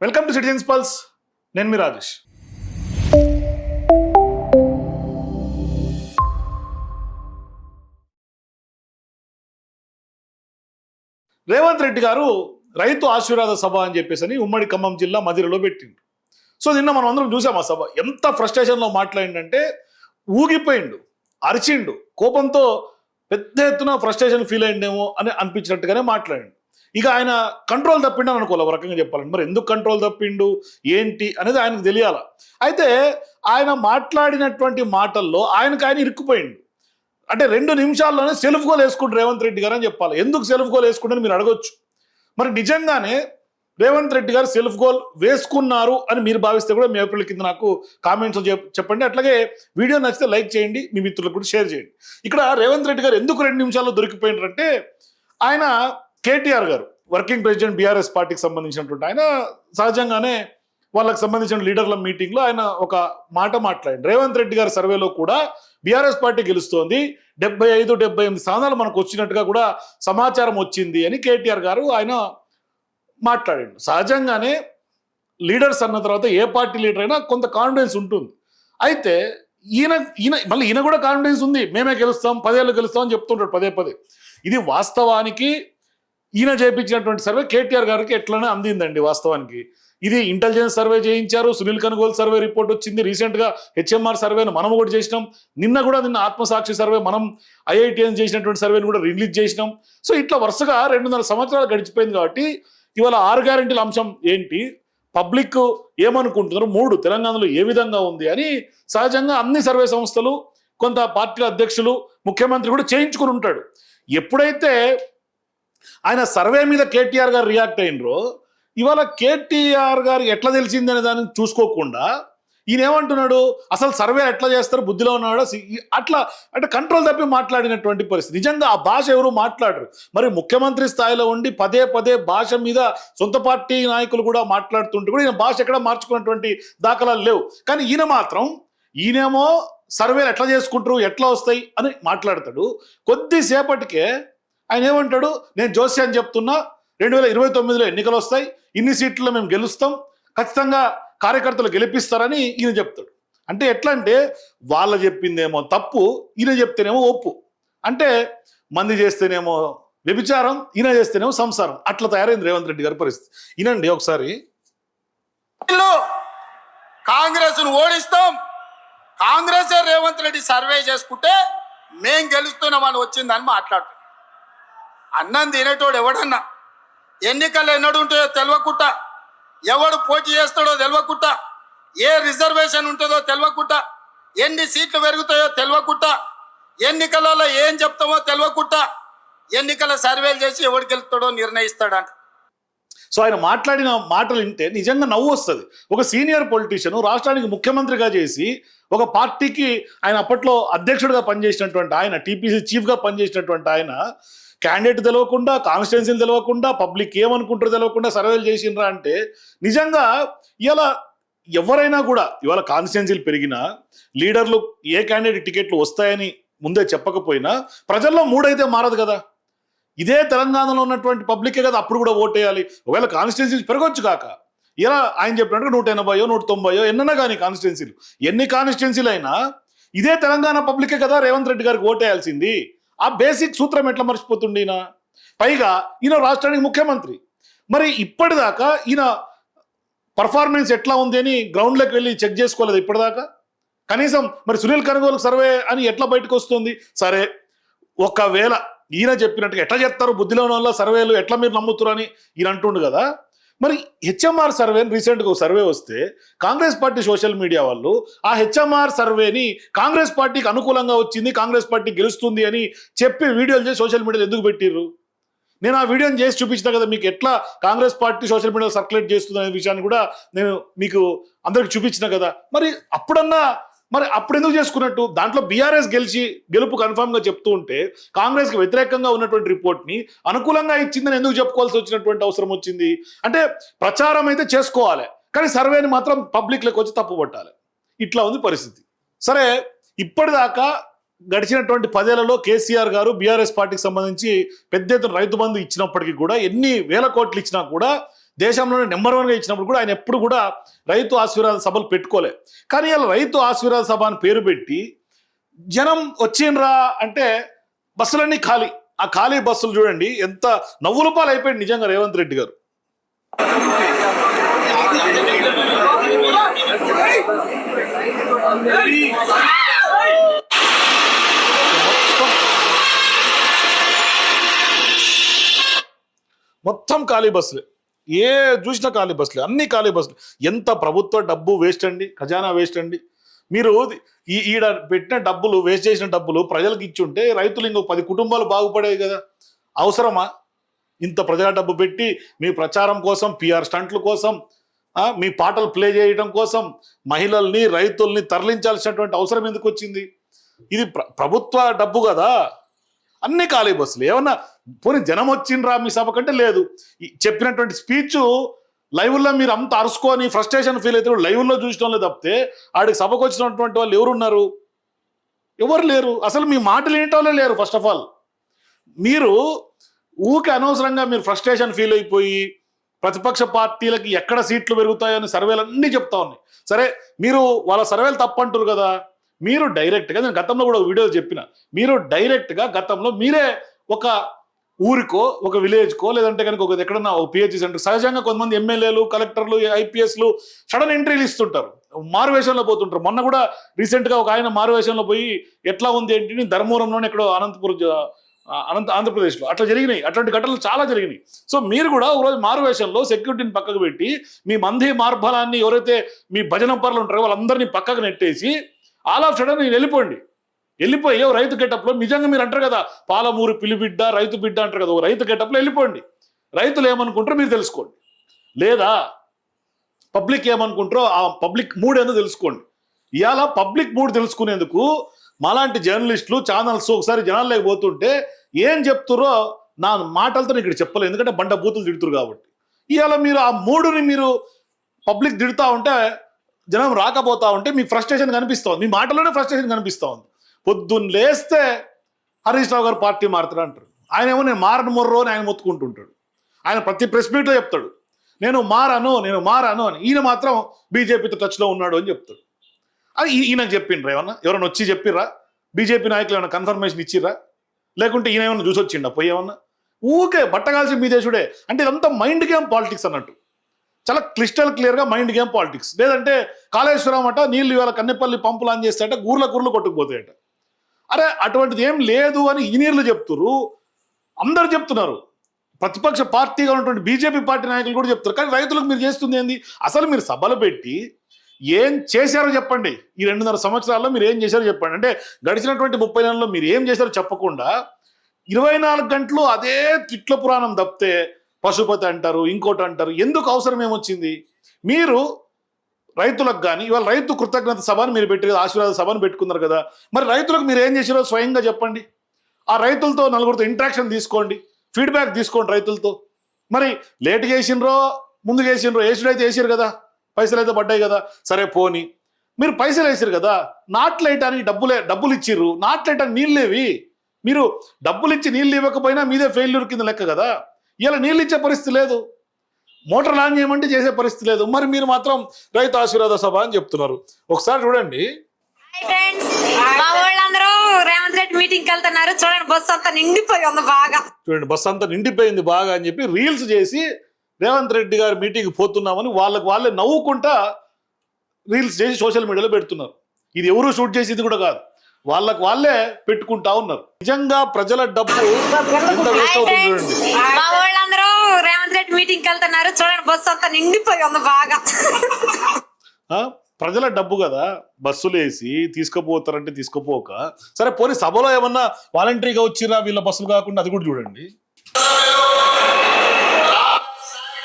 Welcome to citizens pulse. నేను మీ రాజేష్. రేవంత్ రెడ్డి గారు రైతు ఆశీర్వాద సభ అని చెప్పేసి ఉమ్మడి ఖమ్మం జిల్లా మదిరలో పెట్టిండు. సో నిన్న మనం అందరం చూసాం ఆ సభ. ఎంత ఫ్రస్ట్రేషన్లో మాట్లాడిండంటే ఊగిపోయిండు, అరిచిండు, కోపంతో పెద్ద ఎత్తున ఫ్రస్ట్రేషన్ ఫీల్ అయిండేమో అని అనిపించినట్టుగానే మాట్లాడిండు. ఇక ఆయన కంట్రోల్ తప్పిండు అని అనుకోవాలి ఒక రకంగా చెప్పాలంటే. మరి ఎందుకు కంట్రోల్ తప్పిండు ఏంటి అనేది ఆయనకు తెలియాల. అయితే ఆయన మాట్లాడినటువంటి మాటల్లో ఆయన ఇరుక్కుపోయిండు. అంటే 2 నిమిషాల్లోనే సెల్ఫ్ గోల్ వేసుకుంటారు రేవంత్ రెడ్డి గారు అని చెప్పాలి. ఎందుకు సెల్ఫ్ గోల్ వేసుకుంటారని మీరు అడగొచ్చు. మరి నిజంగానే రేవంత్ రెడ్డి గారు సెల్ఫ్ గోల్ వేసుకున్నారు అని మీరు భావిస్తే కూడా మీ అభిప్రాయాల కింద నాకు కామెంట్స్ చెప్పండి. అట్లాగే వీడియో నచ్చితే లైక్ చేయండి, మీ మిత్రులకు కూడా షేర్ చేయండి. ఇక్కడ రేవంత్ రెడ్డి గారు ఎందుకు 2 నిమిషాల్లో దొరికిపోయినారంటే, ఆయన కేటీఆర్ గారు వర్కింగ్ ప్రెసిడెంట్ బీఆర్ఎస్ పార్టీకి సంబంధించినటువంటి ఆయన సహజంగానే వాళ్ళకి సంబంధించిన లీడర్ల మీటింగ్లో ఆయన ఒక మాట మాట్లాడి, రేవంత్ రెడ్డి గారి సర్వేలో కూడా బీఆర్ఎస్ పార్టీ గెలుస్తోంది, 75-78 స్థానాలు మనకు వచ్చినట్టుగా కూడా సమాచారం వచ్చింది అని కేటీఆర్ గారు ఆయన మాట్లాడాడు. సహజంగానే లీడర్స్ అన్న తర్వాత ఏ పార్టీ లీడర్ అయినా కొంత కాన్ఫిడెన్స్ ఉంటుంది. అయితే ఈయన కూడా కాన్ఫిడెన్స్ ఉంది, మేమే గెలుస్తాం, 10 ఏళ్ళు గెలుస్తాం అని చెప్తుంటాడు పదే. ఇది వాస్తవానికి ఈయన చేయించినటువంటి సర్వే కేటీఆర్ గారికి ఎట్లనే అందిందండి. వాస్తవానికి ఇది ఇంటెలిజెన్స్ సర్వే చేయించారు, సునీల్ కనుగోలు సర్వే రిపోర్ట్ వచ్చింది, రీసెంట్గా హెచ్ఎంఆర్ సర్వేను మనం కూడా చేసినాం, నిన్న ఆత్మసాక్షి సర్వే మనం ఐఐటిఎన్ చేసినటువంటి సర్వేని కూడా రిలీజ్ చేసినాం. సో ఇట్లా వరుసగా 2.5 సంవత్సరాలు గడిచిపోయింది. కాబట్టి ఇవాళ 6 గ్యారెంటీల అంశం ఏంటి, పబ్లిక్ ఏమనుకుంటున్నారు, 3 తెలంగాణలో ఏ విధంగా ఉంది అని సహజంగా అన్ని సర్వే సంస్థలు, కొంత పార్టీల అధ్యక్షులు, ముఖ్యమంత్రి కూడా చేయించుకుని ఉంటాడు. ఎప్పుడైతే ఆయన సర్వే మీద కేటీఆర్ గారు రియాక్ట్ అయినరో, ఇవాళ కేటీఆర్ గారు ఎట్లా తెలిసింది అనే దాన్ని చూసుకోకుండా ఈయన ఏమంటున్నాడు, అసలు సర్వే ఎట్లా చేస్తారు, బుద్ధిలో ఉన్నాడు, అట్లా అంటే కంట్రోల్ తప్పి మాట్లాడినటువంటి పరిస్థితి. నిజంగా ఆ భాష ఎవరు మాట్లాడరు. మరి ముఖ్యమంత్రి స్థాయిలో ఉండి పదే భాష మీద సొంత పార్టీ నాయకులు కూడా మాట్లాడుతుంటే కూడా ఈయన భాష ఎక్కడ మార్చుకున్నటువంటి దాఖలాలు లేవు. కానీ ఈయనేమో సర్వేలు ఎట్లా చేసుకుంటారు, ఎట్లా వస్తాయి అని మాట్లాడతాడు. కొద్దిసేపటికే ఆయన ఏమంటాడు, నేను జోస్య అని చెప్తున్నా, 2029లో ఎన్నికలు వస్తాయి, ఇన్ని సీట్లలో మేము గెలుస్తాం, ఖచ్చితంగా కార్యకర్తలు గెలిపిస్తారని ఈయన చెప్తాడు. అంటే ఎట్లా అంటే వాళ్ళు చెప్పిందేమో తప్పు, ఈయన చెప్తేనేమో ఒప్పు. అంటే మంది చేస్తేనేమో వ్యభిచారం, ఈయన చేస్తేనేమో సంసారం. అట్లా తయారైంది రేవంత్ రెడ్డి గారి పరిస్థితి. ఈయనండి ఒకసారి, కాంగ్రెస్ ఓడిస్తాం, కాంగ్రెస్ రేవంత్ రెడ్డి సర్వే చేసుకుంటే మేం గెలుస్తున్నామని వచ్చిందని మాట్లాడుతున్నాం. అన్నం తినేటోడు ఎవడన్నా ఎన్నికలు ఎన్నడు ఉంటాయో తెలియకుండా, ఎవడు పోటీ చేస్తాడో తెలియకుండా, ఏ రిజర్వేషన్ ఉంటుందో తెలియకుండా, ఎన్ని సీట్లు పెరుగుతాయో తెలియకుండా, ఎన్నికలలో ఏం చెప్తామో తెలియకుండా ఎన్నికల సర్వేలు చేసి ఎవడు గెలుస్తాడో నిర్ణయిస్తాడంట. సో ఆయన మాట్లాడిన మాటలు వింటే నిజంగా నవ్వు వస్తుంది. ఒక సీనియర్ పొలిటీషియన్ రాష్ట్రానికి ముఖ్యమంత్రిగా చేసి, ఒక పార్టీకి ఆయన అప్పట్లో అధ్యక్షుడిగా పనిచేసినటువంటి ఆయన, టీపీసీ చీఫ్గా పనిచేసినటువంటి ఆయన, క్యాండిడేట్ తెలియకుండా, కాన్స్టిట్యున్సీలు తెలియకుండా, పబ్లిక్ ఏమనుకుంటారో తెలియకుండా సర్వేలు చేసిండ్రా అంటే నిజంగా ఇలా ఎవరైనా కూడా ఇవాళ కాన్స్టిట్యున్సీలు పెరిగినా, లీడర్లు ఏ క్యాండిడేట్ టికెట్లు వస్తాయని ముందే చెప్పకపోయినా ప్రజల్లో మూడైతే మారదు కదా. ఇదే తెలంగాణలో ఉన్నటువంటి పబ్లికే కదా అప్పుడు కూడా ఓటేయాలి. ఒకవేళ కాన్స్టిట్యున్సీలు పెరగొచ్చు కాక, ఇలా ఆయన చెప్పినట్టు 180 190 ఎన్నైనా కానీ కాన్స్టిట్యున్సీలు, ఎన్ని కాన్స్టిట్యున్సీలు అయినా ఇదే తెలంగాణ పబ్లికే కదా రేవంత్ రెడ్డి గారికి ఓటేయాల్సింది. ఆ బేసిక్ సూత్రం ఎట్లా మర్చిపోతుండే ఈయన? పైగా ఈయన రాష్ట్రానికి ముఖ్యమంత్రి. మరి ఇప్పటిదాకా ఈయన పర్ఫార్మెన్స్ ఎట్లా ఉంది అని గ్రౌండ్లోకి వెళ్ళి చెక్ చేసుకోలేదు ఇప్పటిదాకా. కనీసం మరి సునీల్ కనుగోలు సర్వే అని ఎట్లా బయటకు వస్తుంది? సరే, ఒకవేళ ఈయన చెప్పినట్టుగా ఎట్లా చెప్తారు, బుద్ధిలో వల్ల సర్వేలు ఎట్లా మీరు నమ్ముతారు అని ఈయన అంటుండు కదా. మరి హెచ్ఎంఆర్ సర్వేని రీసెంట్గా ఒక సర్వే వస్తే కాంగ్రెస్ పార్టీ సోషల్ మీడియా వాళ్ళు ఆ హెచ్ఎంఆర్ సర్వేని కాంగ్రెస్ పార్టీకి అనుకూలంగా వచ్చింది, కాంగ్రెస్ పార్టీ గెలుస్తుంది అని చెప్పి వీడియోలు చేసి సోషల్ మీడియాలో ఎందుకు పెట్టిర్రు? నేను ఆ వీడియోని చేసి చూపించిన కదా మీకు, ఎట్లా కాంగ్రెస్ పార్టీ సోషల్ మీడియాలో సర్క్యులేట్ చేస్తుంది అనే విషయాన్ని కూడా నేను మీకు అందరికి చూపించిన కదా. మరి అప్పుడు ఎందుకు చేసుకున్నట్టు? దాంట్లో బీఆర్ఎస్ గెలుపు కన్ఫామ్గా చెప్తూ ఉంటే కాంగ్రెస్కి వ్యతిరేకంగా ఉన్నటువంటి రిపోర్ట్ని అనుకూలంగా ఇచ్చిందని ఎందుకు చెప్పుకోవాల్సి వచ్చినటువంటి అవసరం వచ్చింది? అంటే ప్రచారం అయితే చేసుకోవాలి, కానీ సర్వేని మాత్రం పబ్లిక్లోకి వచ్చి తప్పు పట్టాలి. ఇట్లా ఉంది పరిస్థితి. సరే, ఇప్పటిదాకా గడిచినటువంటి 10 ఏళ్లలో కేసీఆర్ గారు బీఆర్ఎస్ పార్టీకి సంబంధించి పెద్ద ఎత్తున రైతు బంధు ఇచ్చినప్పటికీ కూడా, ఎన్ని వేల కోట్లు ఇచ్చినా కూడా దేశంలోనే నెంబర్ 1గా ఇచ్చినప్పుడు కూడా ఆయన ఎప్పుడు కూడా రైతు ఆశీర్వాద సభలు పెట్టుకోలే. కానీ ఇలా రైతు ఆశీర్వాద సభ అని పేరు పెట్టి జనం వచ్చిండ్రా అంటే బస్సులన్నీ ఖాళీ. ఆ ఖాళీ బస్సులు చూడండి ఎంత నవ్వుల పాలు అయిపోయింది నిజంగా రేవంత్ రెడ్డి గారు. మొత్తం ఖాళీ బస్సులే, ఏ చూసినా ఖాళీ బస్సులే, అన్ని ఖాళీ బస్సులు. ఎంత ప్రభుత్వ డబ్బు వేస్ట్ అండి, ఖజానా వేస్ట్ అండి. మీరు ఈడ పెట్టిన డబ్బులు, వేస్ట్ చేసిన డబ్బులు ప్రజలకు ఇచ్చుంటే రైతులు ఇంకో 10 కుటుంబాలు బాగుపడేవి కదా. అవసరమా ఇంత ప్రజల డబ్బు పెట్టి మీ ప్రచారం కోసం, పిఆర్ స్టంట్ల కోసం, మీ పాటలు ప్లే చేయడం కోసం మహిళల్ని రైతుల్ని తరలించాల్సినటువంటి అవసరం ఎందుకు వచ్చింది? ఇది ప్రభుత్వ డబ్బు కదా. అన్ని ఖాళీ బస్సులు. ఏమన్నా పోనీ జనం వచ్చిండ్రా మీ సభ కంటే లేదు. చెప్పినటువంటి స్పీచ్ లైవ్లో మీరు అంత అరుచుకొని ఫ్రస్ట్రేషన్ ఫీల్ అయితే లైవ్లో చూసిన వాళ్ళు తప్పితే ఆడికి సభకు వచ్చినటువంటి వాళ్ళు ఎవరున్నారు? ఎవరు లేరు. అసలు మీ మాటలు ఏంటోలే లేరు. ఫస్ట్ ఆఫ్ ఆల్ మీరు ఊకే అనవసరంగా మీరు ఫ్రస్ట్రేషన్ ఫీల్ అయిపోయి ప్రతిపక్ష పార్టీలకి ఎక్కడ సీట్లు పెరుగుతాయని సర్వేలు అన్నీ చెప్తా ఉన్నాయి. సరే మీరు వాళ్ళ సర్వేలు తప్పంటారు కదా, మీరు డైరెక్ట్గా, నేను గతంలో కూడా వీడియో చెప్పిన, మీరు డైరెక్ట్గా గతంలో మీరే ఒక ఊరికో ఒక విలేజ్కో లేదంటే కనుక ఒక ఎక్కడన్నా ఒక పిహెచ్సి సెంటర్, సహజంగా కొంతమంది ఎమ్మెల్యేలు, కలెక్టర్లు, ఐపీఎస్లు సడన్ ఎంట్రీలు ఇస్తుంటారు, మారువేషంలో పోతుంటారు. మొన్న కూడా రీసెంట్గా ఒక ఆయన మారువేషంలో పోయి ఎట్లా ఉంది ఏంటి ధర్మవరంలోనే ఎక్కడో ఆంధ్రప్రదేశ్లో అట్లా జరిగినాయి. అట్లాంటి ఘటనలు చాలా జరిగినాయి. సో మీరు కూడా ఒకరోజు మారువేషంలో సెక్యూరిటీని పక్కకు పెట్టి మీ మంది మార్బలాన్ని ఎవరైతే మీ భజన పరులు ఉంటారో వాళ్ళందరినీ పక్కకు నెట్టేసి ఆల్ ఆఫ్ సడన్ నేను వెళ్ళిపోయి రైతు గెటప్లో నిజంగా మీరు అంటారు కదా పాలమూరు పిలిబిడ్డ రైతు బిడ్డ అంటారు కదా, రైతు గెటప్లో వెళ్ళిపోండి. రైతులు ఏమనుకుంటారో మీరు తెలుసుకోండి, లేదా పబ్లిక్ ఏమనుకుంటారో ఆ పబ్లిక్ మూడ్ ఏందో తెలుసుకోండి. ఇవాళ పబ్లిక్ మూడ్ తెలుసుకునేందుకు మాలాంటి జర్నలిస్టులు, ఛానల్స్ ఒకసారి జనాలు లేకపోతుంటే ఏం చెప్తారో నా మాటలతో ఇక్కడ చెప్పలేదు, ఎందుకంటే బండ బూతులు తిడుతురు కాబట్టి. ఇవాళ మీరు ఆ మూడుని మీరు పబ్లిక్ తిడుతూ ఉంటే, జనం రాకపోతా ఉంటే మీకు ఫ్రస్ట్రేషన్ కనిపిస్తూ ఉంది, మీ మాటలోనే ఫ్రస్ట్రేషన్ కనిపిస్తూ ఉంది. పొద్దున్న లేస్తే హరీష్ రావు గారు పార్టీ మారుతాడు అంటారు. ఆయన ఏమో నేను మారను మొర్రో అని ఆయన మొత్తుకుంటుంటాడు. ఆయన ప్రతి ప్రెస్ మీట్లో చెప్తాడు నేను మారాను అని. ఈయన మాత్రం బీజేపీతో టచ్లో ఉన్నాడు అని చెప్తాడు. అది ఈయనకు చెప్పిండ్రా? ఎవరైనా వచ్చి చెప్పిర్రా? బీజేపీ నాయకులు ఏమైనా కన్ఫర్మేషన్ ఇచ్చిర్రా? లేకుంటే ఈయన ఏమన్నా చూసి వచ్చిండా పోయి ఏమన్నా? ఊకే బట్టగాల్సి మీ దేశుడే. అంటే ఇదంతా మైండ్ గేమ్ పాలిటిక్స్ అన్నట్టు, చాలా క్లిస్టల్ క్లియర్గా మైండ్ గేమ్ పాలిటిక్స్. లేదంటే కాళేశ్వరం అట నీళ్ళు ఇవాళ కన్నెపల్లి పంపులు ఆన్ చేస్తాయట, గుర్లు కొట్టుకుపోతాయట. అరే అటువంటిది ఏం లేదు అని ఇంజనీర్లు చెప్తున్నారు, అందరు చెప్తున్నారు, ప్రతిపక్ష పార్టీగా ఉన్నటువంటి బీజేపీ పార్టీ నాయకులు కూడా చెప్తారు. కానీ రైతులకు మీరు చేస్తుంది ఏంది? అసలు మీరు సభలు పెట్టి ఏం చేశారో చెప్పండి. ఈ 2.5 సంవత్సరాల్లో మీరు ఏం చేశారో చెప్పండి. అంటే గడిచినటువంటి 30 నెలల్లో మీరు ఏం చేశారో చెప్పకుండా 24 గంటలు అదే తిట్ల పురాణం తప్పితే పశుపతి అంటారు, ఇంకోటి అంటారు. ఎందుకు అవసరం ఏమొచ్చింది? మీరు రైతులకు కానీ ఇవాళ రైతు కృతజ్ఞత సభను మీరు పెట్టి ఆశీర్వాద సభను పెట్టుకున్నారు కదా, మరి రైతులకు మీరు ఏం చేశారో స్వయంగా చెప్పండి. ఆ రైతులతో నలుగురితో ఇంట్రాక్షన్ తీసుకోండి, ఫీడ్బ్యాక్ తీసుకోండి రైతులతో. మరి లేట్గా వేసినరో ముందుకు వేసినరో, వేసుడైతే వేసారు కదా, పైసలు అయితే పడ్డాయి కదా, సరే పోని. మీరు పైసలు వేసారు కదా, నాట్లు వేయటానికి డబ్బులు ఇచ్చిర్రు, నాట్లు వేయటానికి నీళ్ళేవి. మీరు డబ్బులు ఇచ్చి నీళ్ళు ఇవ్వకపోయినా మీదే ఫెయిల్యూర్ కింద లెక్క కదా. ఇలా నీళ్ళు ఇచ్చే పరిస్థితి లేదు, మోటార్ ఆన్ చేయమంటే చేసే పరిస్థితి లేదు. మరి మీరు మాత్రం రైతు ఆశీర్వాద సభ అని చెప్తున్నారు. ఒకసారి చూడండి. మా వాళ్ళందరూ రేవంత్ రెడ్డి మీటింగ్కి వెళ్తున్నారు, చూడండి బస్సు అంతా నిండిపోయి ఉంది బాగా. చూడండి బస్సు అంతా నిండిపోయింది బాగా అని చెప్పి రీల్స్ చేసి రేవంత్ రెడ్డి గారి మీటింగ్ పోతున్నామని వాళ్ళే నవ్వుకుంటా రీల్స్ చేసి సోషల్ మీడియాలో పెడుతున్నారు. ఇది ఎవరు షూట్ చేసి ఇది కూడా కాదు, వాళ్ళే పెట్టుకుంటా ఉన్నారు. నిజంగా ప్రజల డబ్బు ఎంత వేస్ట్ అవుతుంది చూడండి. మా వాళ్ళందరూ రేవంత్ రెడ్డి మీటింగ్కి వెళ్తున్నారు, చూడండి బస్సు అంతా నిండిపోయి ఉంది బాగా. ప్రజల డబ్బు కదా, బస్సులు వేసి తీసుకుపోతారంటే తీసుకుపోక, సరే పోనీ సభలో ఏమన్నా వాలంటరీగా వచ్చిరా వీళ్ళ బస్సులు కాకుండా, అది కూడా చూడండి.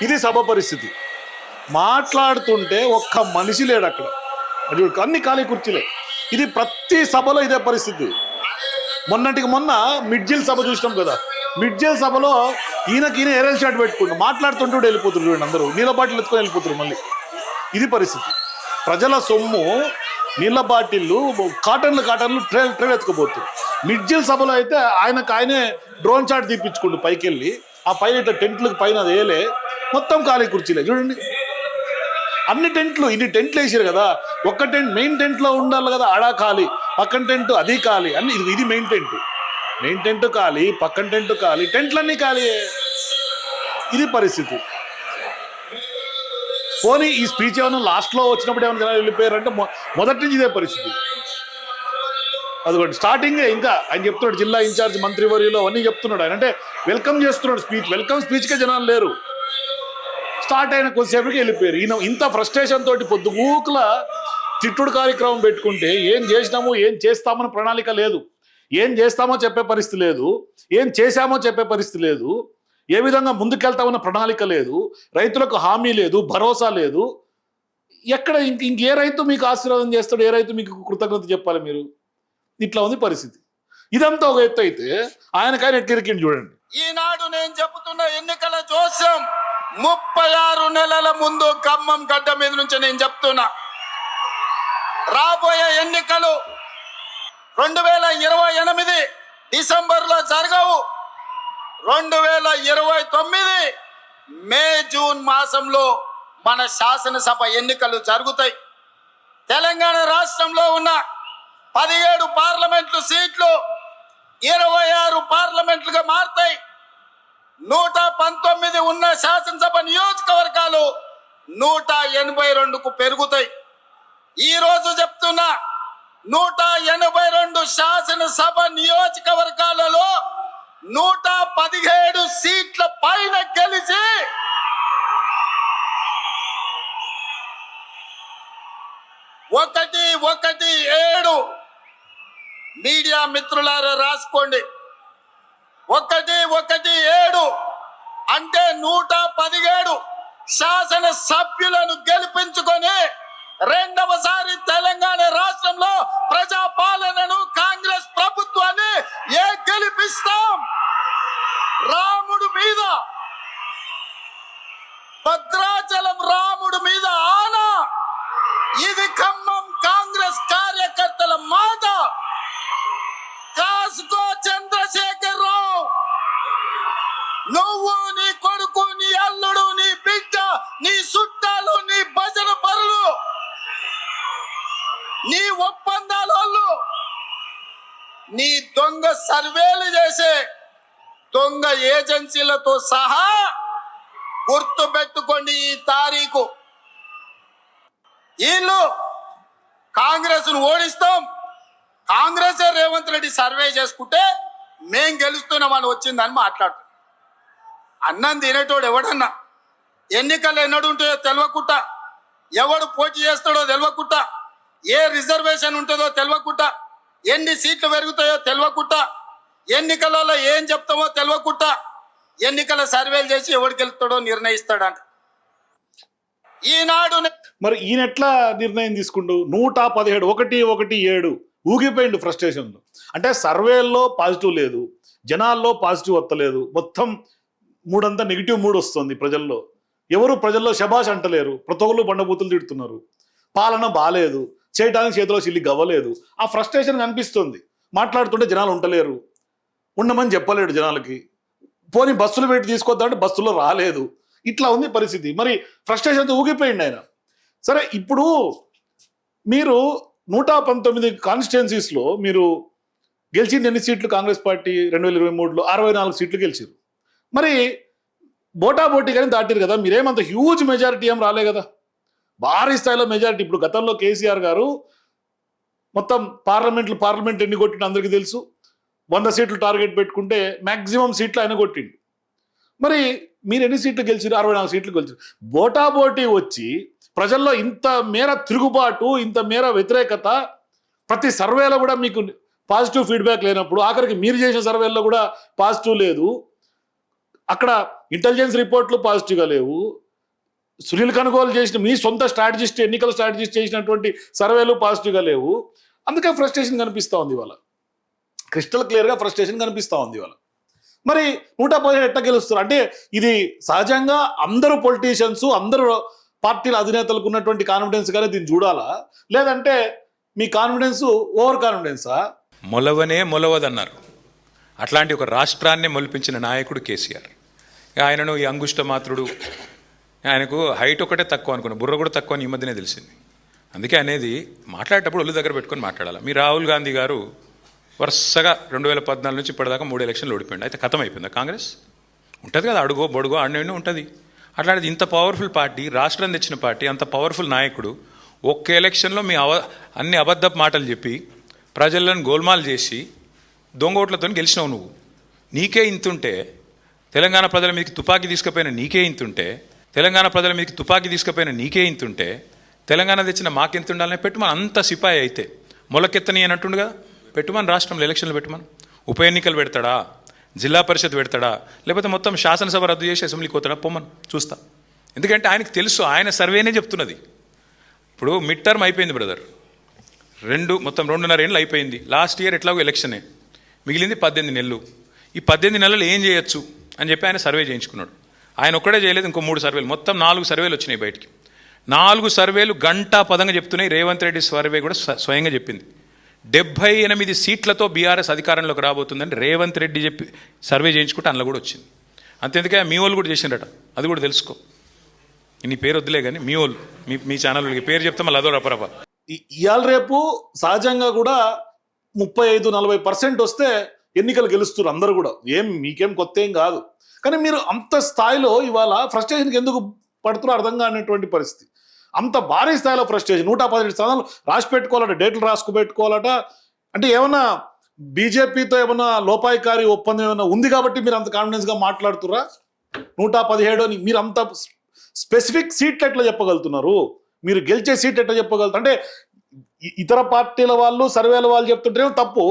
ఇది సభ పరిస్థితి. మాట్లాడుతుంటే ఒక్క మనిషి లేడు అక్కడ, అది అన్ని ఖాళీ కుర్చీలే. ఇది ప్రతి సభలో ఇదే పరిస్థితి. మొన్నటికి మొన్న మిడ్జిల్ సభ చూసినాం కదా, మిడ్జిల్ సభలో ఈయన ఏరియల్ షాట్ పెట్టుకుంటూ మాట్లాడుతుంటూ వెళ్ళిపోతున్నారు చూడండి, అందరూ నీళ్ళ బాటిల్ ఎత్తుకొని వెళ్ళిపోతున్నారు. మళ్ళీ ఇది పరిస్థితి. ప్రజల సొమ్ము నీళ్ళ బాటిళ్ళు కాటన్లు ట్రైన్ ఎత్తుకుపోతుంది. మిడ్జిల్ సభలో అయితే ఆయనే డ్రోన్ షాట్ తీపించుకుంటూ పైకి వెళ్ళి, ఆ పైన ఇట్లా టెంట్లకు పైన వేలే మొత్తం ఖాళీ కుర్చీలే చూడండి. అన్ని టెంట్లు, ఇన్ని టెంట్లు వేసారు కదా, ఒక్క టెంట్ మెయిన్ టెంట్లో ఉండాలి కదా, ఆడా ఖాళీ, పక్కన టెంట్ అది ఖాళీ, అన్ని ఇది మెయిన్ టెంట్ ఖాళీ, పక్కన టెంట్ ఖాళీ, టెంట్లన్నీ ఖాళీ. ఇది పరిస్థితి. పోనీ ఈ స్పీచ్ ఏమైనా లాస్ట్లో వచ్చినప్పుడు ఏమైనా జనాలు వెళ్ళిపోయారంటే మొదటి నుంచి ఇదే పరిస్థితి. అదిగోండి స్టార్టింగ్ ఇంకా ఆయన చెప్తున్నాడు, జిల్లా ఇన్ఛార్జ్ మంత్రివర్యులు అవన్నీ చెప్తున్నాడు ఆయన, అంటే వెల్కమ్ చేస్తున్నాడు స్పీచ్. వెల్కమ్ స్పీచ్కే జనాలు లేరు. స్టార్ట్ అయిన కొద్దిసేపటికి వెళ్ళిపోయారు. ఈయన ఇంత ఫ్రస్ట్రేషన్ తోటి పొద్దుగూకుల తిట్టుడు కార్యక్రమం పెట్టుకుంటే ఏం చేసినామో ఏం చేస్తామని ప్రణాళిక లేదు, ఏం చేస్తామో చెప్పే పరిస్థితి లేదు, ఏం చేశామో చెప్పే పరిస్థితి లేదు, ఏ విధంగా ముందుకెళ్తామన్న ప్రణాళిక లేదు, రైతులకు హామీ లేదు, భరోసా లేదు. ఎక్కడ ఇంకే రైతు మీకు ఆశీర్వాదం చేస్తాడు, ఏ రైతు మీకు కృతజ్ఞత చెప్పాలి మీరు? ఇట్లా ఉంది పరిస్థితి. ఇదంతా ఒక ఎత్తు అయితే ఆయనకైనా ఎట్లిరికిండి చూడండి. ఈనాడు నేను చెబుతున్న ఎన్నికల జోస్యం 36 నెలల ముందు ఖమ్మం గడ్డ మీద నుంచి నేను చెప్తున్నా, రాబోయే ఎన్నికలు 2028 డిసెంబర్లో జరగవు, 2029 మే జూన్ మాసంలో మన శాసనసభ ఎన్నికలు జరుగుతాయి. తెలంగాణ రాష్ట్రంలో ఉన్న 17 పార్లమెంట్లు సీట్లు 26 పార్లమెంట్లుగా మారుతాయి. 119 ఉన్న శాసనసభ నియోజకవర్గాలు 182కు పెరుగుతాయి. ఈ రోజు చెప్తున్నా, 182 శాసనసభ నియోజకవర్గాలలో 117 సీట్ల పైన గెలిచి 117 మీడియా మిత్రులారా రాసుకోండి, 117 అంటే 117 శాసన సభ్యులను గెలిపించుకొని రెండవసారి తెలంగాణ రాష్ట్రంలో ప్రజాపాలనను కాంగ్రెస్ ప్రభుత్వాన్ని గెలిపిస్తాం. రాముడు మీద, భద్రాచలం రాముడు మీద ఆనా, ఇది ఖమ్మం కాంగ్రెస్ కార్యకర్తల మాట. కాసుకో చంద్రశేఖర్ రావు, నువ్వు, నీ కొడుకు, నీ అల్లుడు, నీ బిడ్డ, నీ చుట్టాలు, నీ భజన పరులు, నీ ఒప్పందాలు, నీ దొంగ సర్వేలు చేసే దొంగ ఏజెన్సీలతో సహా గుర్తు పెట్టుకోండి ఈ తారీఖు. వీళ్ళు కాంగ్రెస్ ను ఓడిస్తాం, కాంగ్రెస్ రేవంత్ రెడ్డి సర్వే చేసుకుంటే మేం గెలుస్తున్నామని వచ్చిందని మాట్లాడుతున్నాం. అన్నం తినేటోడు ఎవడన్నా, ఎన్నికలు ఎన్నడు ఉంటాయో తెలియకుండా, ఎవడు పోటీ చేస్తాడో తెలియకుండా, ఏ రిజర్వేషన్ ఉంటుందో తెలియకుండా, ఎన్ని సీట్లు పెరుగుతాయో తెలియకుండా, ఎన్నికలలో ఏం చెప్తామో తెలియకుండా ఎన్నికల సర్వేలు చేసి ఎవడు గెలుస్తాడో నిర్ణయిస్తాడంట. ఈనాడు మరి ఈయన ఎట్లా నిర్ణయం తీసుకుంటూ 117 ఊగిపోయిండు ఫ్రస్ట్రేషన్లో. అంటే సర్వేల్లో పాజిటివ్ లేదు, జనాల్లో పాజిటివ్ వస్తలేదు, మొత్తం మూడంతా నెగిటివ్ మూడ్ వస్తుంది ప్రజల్లో. ఎవరు ప్రజల్లో శబాష్ అంటలేరు, ప్రతి ఒక్కళ్ళు బండబూతులు తిడుతున్నారు, పాలన బాలేదు, చేయడానికి చేతిలో చిల్లి గవ్వలేదు. ఆ ఫ్రస్ట్రేషన్ కనిపిస్తుంది. మాట్లాడుతుంటే జనాలు ఉండలేరు, ఉండమని చెప్పలేడు జనాలకి. పోనీ బస్సులు పెట్టి తీసుకొద్దామంటే బస్సులో రాలేదు. ఇట్లా ఉంది పరిస్థితి. మరి ఫ్రస్ట్రేషన్తో ఊగిపోయింది ఆయన. సరే, ఇప్పుడు మీరు 119 కాన్స్టిట్యున్సీస్లో మీరు గెలిచింది ఎన్ని సీట్లు? కాంగ్రెస్ పార్టీ 2023లో 64 సీట్లు గెలిచారు. మరి బోటాబోటీ కానీ దాటిరు కదా, మీరేమంత హ్యూజ్ మెజారిటీ ఏం రాలే కదా, భారీ స్థాయిలో మెజారిటీ. ఇప్పుడు గతంలో కేసీఆర్ గారు మొత్తం పార్లమెంట్ ఎన్ని కొట్టిండు అందరికీ తెలుసు. 100 సీట్లు టార్గెట్ పెట్టుకుంటే మ్యాక్సిమం సీట్లు ఆయన కొట్టిండు. మరి మీరు ఎన్ని సీట్లు గెలిచారు? 64 సీట్లు గెలిచారు. బోటాబోటీ వచ్చి ప్రజల్లో ఇంత మేర తిరుగుబాటు, ఇంత మేర వ్యతిరేకత, ప్రతి సర్వేలో కూడా మీకు పాజిటివ్ ఫీడ్బ్యాక్ లేనప్పుడు, ఆఖరికి మీరు చేసిన సర్వేల్లో కూడా పాజిటివ్ లేదు, అక్కడ ఇంటెలిజెన్స్ రిపోర్ట్లు పాజిటివ్గా లేవు, సునీల్ కనుగోలు చేసిన మీ సొంత స్ట్రాటజిస్ట్, ఎన్నికల స్ట్రాటజిస్ట్ చేసినటువంటి సర్వేలు పాజిటివ్గా లేవు. అందుకే ఫ్రస్ట్రేషన్ కనిపిస్తూ ఉంది ఇవాళ, క్రిస్టల్ క్లియర్గా ఫ్రస్ట్రేషన్ కనిపిస్తూ ఉంది ఇవాళ. మరి 117 ఎట్లా గెలుస్తారు అంటే ఇది సహజంగా అందరూ పొలిటీషియన్స్, అందరూ పార్టీల అధినేతలకు ఉన్నటువంటి కాన్ఫిడెన్స్ గానే దీన్ని చూడాలా, లేదంటే మీ కాన్ఫిడెన్స్ ఓవర్ కాన్ఫిడెన్సా? మొలవనే మొలవదన్నారు. అట్లాంటి ఒక రాష్ట్రాన్ని మొలిపించిన నాయకుడు కేసీఆర్. ఆయనను ఈ అంగుష్ట మాత్రుడు, ఆయనకు హైట్ ఒకటే తక్కువ అనుకున్నా, బుర్ర కూడా తక్కువ అని ఈ మధ్యనే తెలిసింది. అందుకే అనేది మాట్లాడేటప్పుడు ఒళ్ళు దగ్గర పెట్టుకొని మాట్లాడాలి. మీ రాహుల్ గాంధీ గారు వరుసగా 2014 నుంచి ఇప్పటిదాకా 3 ఎలక్షన్లు ఓడిపోయింది. అయితే ఖతం అయిపోయిందా కాంగ్రెస్? ఉంటుంది కదా, అడుగో బొడుగో ఆడినవి ఉంటుంది. అట్లాంటిది ఇంత పవర్ఫుల్ పార్టీ, రాష్ట్రం తెచ్చిన పార్టీ, అంత పవర్ఫుల్ నాయకుడు ఒక్క ఎలక్షన్లో మీ అన్ని అబద్ధపు మాటలు చెప్పి ప్రజలను గోల్మాల్ చేసి దొంగ ఓట్లతో గెలిచినావు నువ్వు. నీకే ఇంతుంటే తెలంగాణ ప్రజల మీదకి తుపాకీ తీసుకుపోయిన నీకే ఇంతుంటే, తెలంగాణ ప్రజల మీదకి తుపాకీ తీసుకుపోయిన నీకే ఇంతుంటే, తెలంగాణ తెచ్చిన మాకెంత ఉండాలని పెట్టుమని. అంత సిపాయి అయితే మొలకెత్తని అని అంటుండు కదా, పెట్టుమని. రాష్ట్రంలో ఎలక్షన్లు పెట్టుమని. ఉప ఎన్నికలు పెడతాడా, జిల్లా పరిషత్ పెడతాడా, లేకపోతే మొత్తం శాసనసభ రద్దు చేసి అసెంబ్లీకి పోతాడా, పొమ్మని చూస్తా. ఎందుకంటే ఆయనకు తెలుసు, ఆయన సర్వేనే చెప్తున్నది. ఇప్పుడు మిడ్ టర్మ్ అయిపోయింది బ్రదర్, మొత్తం 2.5 ఏళ్ళు అయిపోయింది. లాస్ట్ ఇయర్ ఎట్లాగో ఎలక్షనే, మిగిలింది 18 నెలలు. ఈ 18 నెలలు ఏం చేయొచ్చు అని చెప్పి ఆయన సర్వే చేయించుకున్నాడు. ఆయన ఒక్కడే చేయలేదు, ఇంకో 3 సర్వేలు, మొత్తం 4 సర్వేలు వచ్చినాయి బయటికి. 4 సర్వేలు గంటా పదంగా చెప్తున్నాయి. రేవంత్ రెడ్డి సర్వే కూడా స్వయంగా చెప్పింది 78 సీట్లతో బీఆర్ఎస్ అధికారంలోకి రాబోతుందని రేవంత్ రెడ్డి చెప్పి సర్వే చేయించుకుంటే అందులో కూడా వచ్చింది. అంతేందుకే మీ వాళ్ళు కూడా చేసిండట, అది కూడా తెలుసుకో. నీ పేరు వద్దులే కానీ మీ వాళ్ళు, మీ ఛానల్ పేరు చెప్తే మళ్ళీ అదో రపరప. ఇవాళ రేపు సహజంగా కూడా 35-40% వస్తే ఎన్నికలు గెలుస్తున్నారు అందరూ కూడా. మీకేం కొత్త ఏం కాదు. కానీ మీరు అంత స్థాయిలో ఇవాళ ఫ్రస్ట్రేషన్కి ఎందుకు పడుతున్నారో అర్థం కానిటువంటి పరిస్థితి. అంత భారీ స్థాయిలో ఫ్రస్ట్రేషన్. 117 స్థానాలు రాసి పెట్టుకోవాలట, డేట్లు రాసుకు పెట్టుకోవాలట. అంటే ఏమన్నా బీజేపీతో ఏమన్నా లోపాయికారి ఒప్పందం ఏమన్నా ఉంది కాబట్టి మీరు అంత కాన్ఫిడెన్స్గా మాట్లాడుతురా? 117 అని మీరు అంత స్పెసిఫిక్ సీట్లు ఎట్లా చెప్పగలుగుతున్నారు? మీరు గెలిచే సీట్ ఎట్లా చెప్పగలుగుతారు? అంటే ఇతర పార్టీల వాళ్ళు, సర్వేల వాళ్ళు చెప్తుంటేనేమో తప్పు,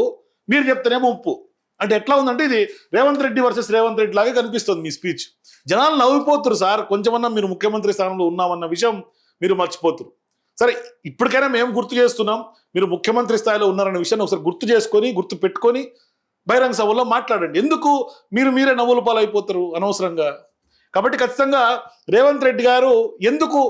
మీరు చెప్తేనేమో ఉప్పు. అంటే ఎట్లా ఉందంటే ఇది రేవంత్ రెడ్డి వర్సెస్ రేవంత్ రెడ్డి లాగే కనిపిస్తుంది మీ స్పీచ్. జనాలు నవ్విపోతున్నారు సార్, కొంచెమన్నా మీరు ముఖ్యమంత్రి స్థానంలో ఉన్నామన్న విషయం మీరు మర్చిపోతున్నారు. సరే, ఇప్పటికైనా మేము గుర్తు చేస్తున్నాం, మీరు ముఖ్యమంత్రి స్థాయిలో ఉన్నారన్న విషయాన్ని ఒకసారి గుర్తు చేసుకొని, గుర్తు పెట్టుకొని బహిరంగ సభలో మాట్లాడండి. ఎందుకు మీరే నవ్వుల పాలైపోతారు అనవసరంగా? కాబట్టి ఖచ్చితంగా రేవంత్ రెడ్డి గారు ఎందుకు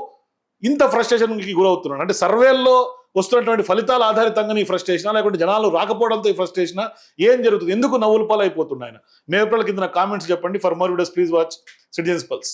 ఇంత ఫ్రస్ట్రేషన్కి గురవుతున్నాడు అంటే సర్వేల్లో వస్తున్నటువంటి ఫలితాల ఆధారితంగా ఈ ఫ్రస్ట్రేషన్, లేకుంటే జనాలు రాకపోవడంతో ఈ ఫ్రస్ట్రేషన్, ఏం జరుగుతుంది? ఎందుకు నవ్వుల పాలైపోతుంది ఆయన? మే ఏప్రిల్ కింద కామెంట్స్ చెప్పండి. For more videos please watch citizens pulse.